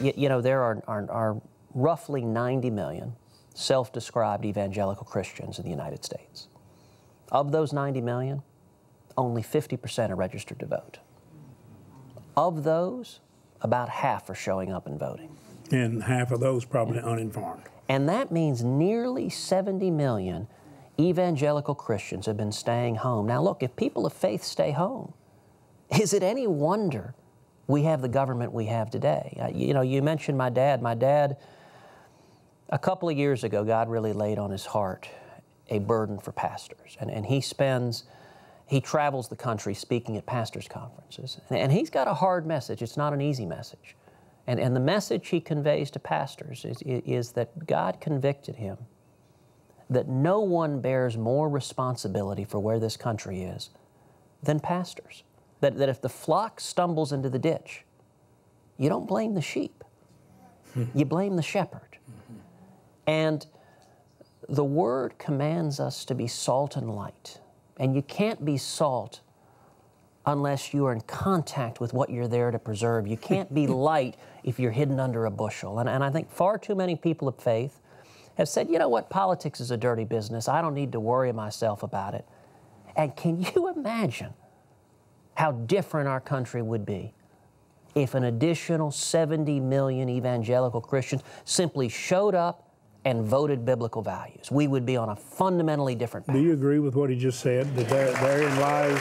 You know, there are roughly 90 million self-described evangelical Christians in the United States. Of those 90 million, only 50% are registered to vote. Of those, about half are showing up and voting. And half of those probably uninformed. And that means nearly 70 million evangelical Christians have been staying home. Now look, if people of faith stay home, is it any wonder we have the government we have today? You know, you mentioned my dad. My dad, a couple of years ago, God really laid on his heart a burden for pastors. And he travels the country speaking at pastors' conferences. And he's got a hard message. It's not an easy message. And the message he conveys to pastors is that God convicted him that no one bears more responsibility for where this country is than pastors. That if the flock stumbles into the ditch, you don't blame the sheep. You blame the shepherd. And the Word commands us to be salt and light. And you can't be salt unless you are in contact with what you're there to preserve. You can't be light if you're hidden under a bushel. And I think far too many people of faith have said, you know what, politics is a dirty business. I don't need to worry myself about it. And can you imagine how different our country would be if an additional 70 million evangelical Christians simply showed up and voted biblical values? We would be on a fundamentally different path. Do you agree with what he just said, that therein lies